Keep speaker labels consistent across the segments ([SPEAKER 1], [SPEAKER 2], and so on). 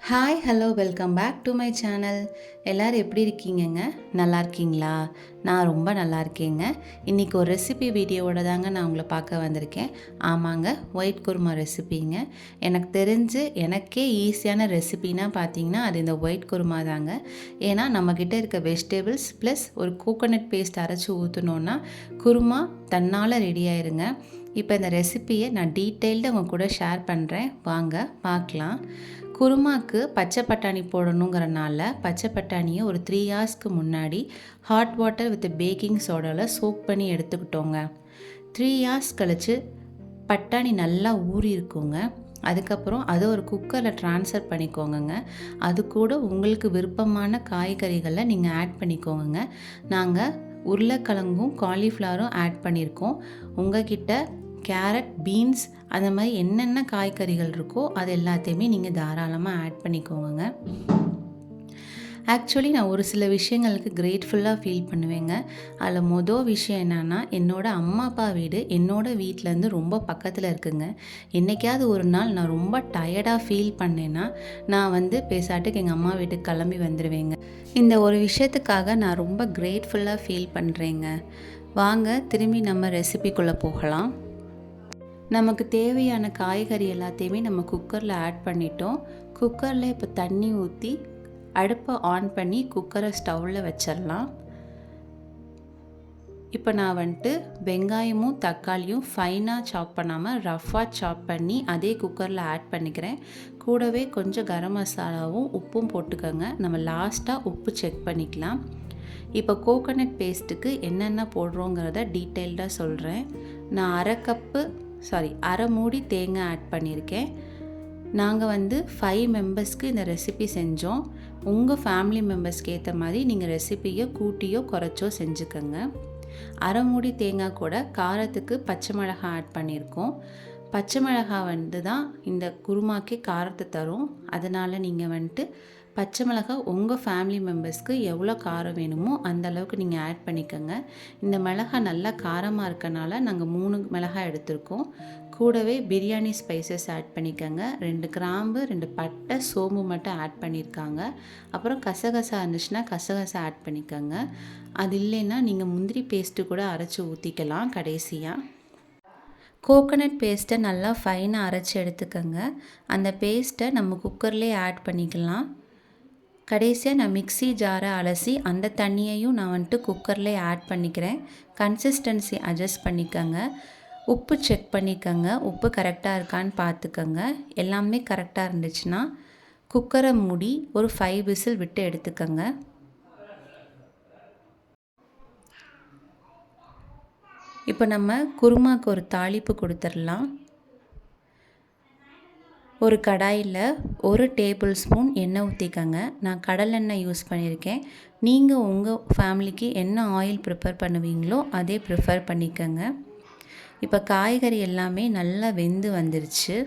[SPEAKER 1] Hi hello welcome back to my channel. எல்லோரும் எப்படி இருக்கீங்கங்க? நல்லா இருக்கீங்களா? நான் ரொம்ப நல்லா இருக்கேங்க. இன்றைக்கி ஒரு ரெசிபி வீடியோவோட தாங்க நான் உங்களை பார்க்க வந்திருக்கேன். ஆமாங்க, ஒயிட் குருமா ரெசிபிங்க. எனக்கு தெரிஞ்சு எனக்கே ஈஸியான ரெசிபின்னா பார்த்தீங்கன்னா அது இந்த ஒயிட் குருமா தாங்க. ஏன்னா நம்மக்கிட்ட இருக்க வெஜிடபிள்ஸ் ப்ளஸ் ஒரு கோகோனட் பேஸ்ட் அரைச்சி ஊற்றினோன்னா குருமா தன்னால் ரெடி ஆயிருங்க. இப்போ இந்த ரெசிப்பியை நான் டீட்டெயில்டு உங்கள் கூட ஷேர் பண்ணுறேன், வாங்க பார்க்கலாம். குருமாக்கு பச்சை பட்டாணி போடணுங்கிறனால பச்சை பட்டாணியை ஒரு 3 ஹார்ஸ்க்கு முன்னாடி ஹாட் வாட்டர் வித் பேக்கிங் சோடாவில் சோக் பண்ணி எடுத்துக்கிட்டோங்க. 3 ஹார்ஸ் கழித்து பட்டாணி நல்லா ஊறி இருக்குங்க. அதுக்கப்புறம் அதை ஒரு குக்கரில் ட்ரான்ஸ்ஃபர் பண்ணிக்கோங்க. அது கூட உங்களுக்கு விருப்பமான காய்கறிகளை நீங்கள் ஆட் பண்ணிக்கோங்க. நாங்கள் உருளைக்கிழங்கும் காலிஃப்ளவரும் ஆட் பண்ணியிருக்கோம். உங்கள்கிட்ட கேரட், பீன்ஸ் அந்த மாதிரி என்னென்ன காய்கறிகள் இருக்கோ அது எல்லாத்தையுமே நீங்கள் தாராளமாக ஆட் பண்ணிக்கோங்க. ஆக்சுவலி நான் ஒரு சில விஷயங்களுக்கு கிரேட்ஃபுல்லாக ஃபீல் பண்ணுவேங்க. அதில் மொதல் விஷயம் என்னென்னா, என்னோடய அம்மா அப்பா வீடு என்னோடய வீட்டிலேருந்து ரொம்ப பக்கத்தில் இருக்குங்க. என்றைக்காவது ஒரு நாள் நான் ரொம்ப டயர்டாக ஃபீல் பண்ணேன்னா நான் பேசாட்டுக்கு எங்கள் அம்மா வீட்டுக்கு கிளம்பி வந்துடுவேங்க. இந்த ஒரு விஷயத்துக்காக நான் ரொம்ப கிரேட்ஃபுல்லாக ஃபீல் பண்ணுறேங்க. வாங்க திரும்பி நம்ம ரெசிபிக்குள்ளே போகலாம். நமக்கு தேவையான காய்கறி எல்லாத்தையுமே நம்ம குக்கரில் ஆட் பண்ணிட்டோம். குக்கரில் இப்போ தண்ணி ஊற்றி அடுப்பை ஆன் பண்ணி குக்கரை ஸ்டவ்வில் வச்சிடலாம். இப்போ நான் வெங்காயமும் தக்காளியும் ஃபைனாக சாப் பண்ணாமல் ரஃப்பாக சாப் பண்ணி அதே குக்கரில் ஆட் பண்ணிக்கிறேன். கூடவே கொஞ்சம் கரம் மசாலாவும் உப்பும் போட்டுக்கோங்க. நம்ம லாஸ்ட்டாக உப்பு செக் பண்ணிக்கலாம். இப்போ கோகோனட் பேஸ்ட்டுக்கு என்னென்ன போடுறோங்கிறத டீட்டெயில்டாக சொல்கிறேன். நான் அரை மூடி தேங்காய் ஆட் பண்ணியிருக்கேன். நாங்கள் 5 மெம்பர்ஸ்க்கு இந்த ரெசிபி செஞ்சோம். உங்கள் ஃபேமிலி மெம்பர்ஸ்க்கு ஏற்ற மாதிரி நீங்கள் ரெசிப்பியை கூட்டியோ குறைச்சோ செஞ்சுக்கோங்க. அரை மூடி தேங்காய் கூட காரத்துக்கு பச்சை மிளகாய் ஆட் பண்ணியிருக்கோம். பச்சை மிளகாய் தான் இந்த குருமாக்கே காரத்தை தரும். அதனால் நீங்கள் பச்சை மிளகாய் உங்கள் ஃபேமிலி மெம்பர்ஸ்க்கு எவ்வளோ காரம் வேணுமோ அந்த அளவுக்கு நீங்கள் ஆட் பண்ணிக்கோங்க. இந்த மிளகாய் நல்லா காரமாக இருக்கனால நாங்கள் 3 மிளகாய் எடுத்திருக்கோம். கூடவே பிரியாணி ஸ்பைசஸ் ஆட் பண்ணிக்கோங்க. 2 கிராம்பு, 2 பட்டை, சோம்பு மட்டும் ஆட் பண்ணியிருக்காங்க. அப்புறம் கசகசா இருந்துச்சுன்னா கசகசா ஆட் பண்ணிக்கோங்க. அது இல்லைன்னா நீங்கள் முந்திரி பேஸ்ட்டு கூட அரைச்சி ஊற்றிக்கலாம். கடைசியாக கோகோனட் பேஸ்ட்டை நல்லா ஃபைனாக அரைச்சி எடுத்துக்கோங்க. அந்த பேஸ்ட்டை நம்ம குக்கர்லேயே ஆட் பண்ணிக்கலாம். கடைசியாக நான் மிக்ஸி ஜாரை அலசி அந்த தண்ணியையும் நான் குக்கர்லேயே ஆட் பண்ணிக்கிறேன். கன்சிஸ்டன்சி அட்ஜஸ்ட் பண்ணிக்கோங்க. உப்பு செக் பண்ணிக்கோங்க. உப்பு கரெக்டாக இருக்கான்னு பார்த்துக்கோங்க. எல்லாமே கரெக்டாக இருந்துச்சுன்னா குக்கரை மூடி ஒரு 5 விசில் விட்டு எடுத்துக்கோங்க. இப்போ நம்ம குருமாக்கு ஒரு தாளிப்பு கொடுத்துடலாம். ஒரு கடாயில் 1 டேபிள் ஸ்பூன் எண்ணெய் ஊற்றிக்கங்க. நான் கடலெண்ணெய் யூஸ் பண்ணியிருக்கேன். நீங்கள் உங்கள் ஃபேமிலிக்கு என்ன ஆயில் ப்ரிப்பேர் பண்ணுவீங்களோ அதே ப்ரிஃபர் பண்ணிக்கோங்க. இப்போ காய்கறி எல்லாமே நல்லா வெந்து வந்துருச்சு.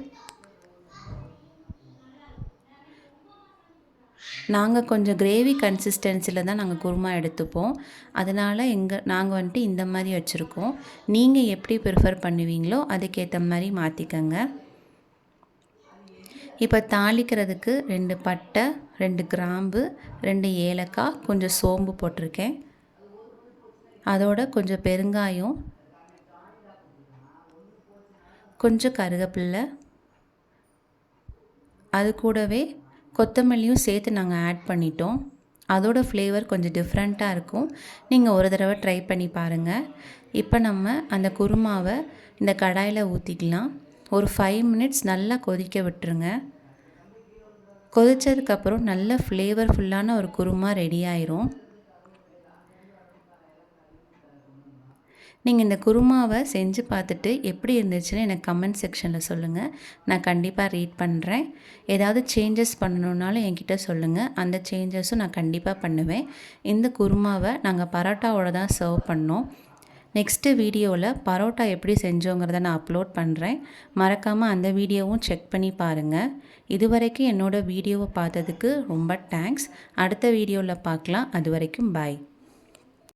[SPEAKER 1] நாங்கள் கொஞ்சம் கிரேவி கன்சிஸ்டன்சியில் தான் நாங்கள் குருமா எடுத்துப்போம். அதனால் நாங்கள் இந்த மாதிரி வச்சுருக்கோம். நீங்கள் எப்படி ப்ரிஃபர் பண்ணுவீங்களோ அதுக்கேற்ற மாதிரி மாற்றிக்கங்க. இப்போ தாளிக்கிறதுக்கு 2 பட்டை, 2 கிராம்பு, 2 ஏலக்காய், கொஞ்சம் சோம்பு போட்டிருக்கேன். அதோட கொஞ்சம் பெருங்காயம், கொஞ்சம் கருவேப்பிலை, அது கூடவே கொத்தமல்லியும் சேர்த்து நாங்கள் ஆட் பண்ணிட்டோம். அதோட ஃப்ளேவர் கொஞ்சம் டிஃப்ரெண்ட்டாக இருக்கும். நீங்கள் ஒரு தடவை ட்ரை பண்ணி பாருங்கள். இப்போ நம்ம அந்த குருமாவை இந்த கடாயில் ஊற்றிக்கலாம். ஒரு 5 மினிட்ஸ் நல்லா கொதிக்க விட்டுருங்க. கொதித்ததுக்கப்புறம் நல்ல ஃப்ளேவர்ஃபுல்லான ஒரு குருமா ரெடி ஆயிரும். நீங்கள் இந்த குருமாவை செஞ்சு பார்த்துட்டு எப்படி இருந்துச்சுன்னு எனக்கு கமெண்ட் செக்ஷனில் சொல்லுங்கள். நான் கண்டிப்பாக ரீட் பண்ணுறேன். ஏதாவது சேஞ்சஸ் பண்ணணுன்னாலும் என்கிட்ட சொல்லுங்கள். அந்த சேஞ்சஸும் நான் கண்டிப்பாக பண்ணுவேன். இந்த குருமாவை நாங்கள் பரோட்டாவோட தான் சர்வ் பண்ணோம். நெக்ஸ்ட்டு வீடியோவில் பரோட்டா எப்படி செஞ்சோங்கிறத நான் அப்லோட் பண்ணுறேன். மறக்காமல் அந்த வீடியோவும் செக் பண்ணி பாருங்கள். இதுவரைக்கும் என்னோடய வீடியோவை பார்த்ததுக்கு ரொம்ப தேங்க்ஸ். அடுத்த வீடியோவில் பார்க்கலாம். அது வரைக்கும் பாய்.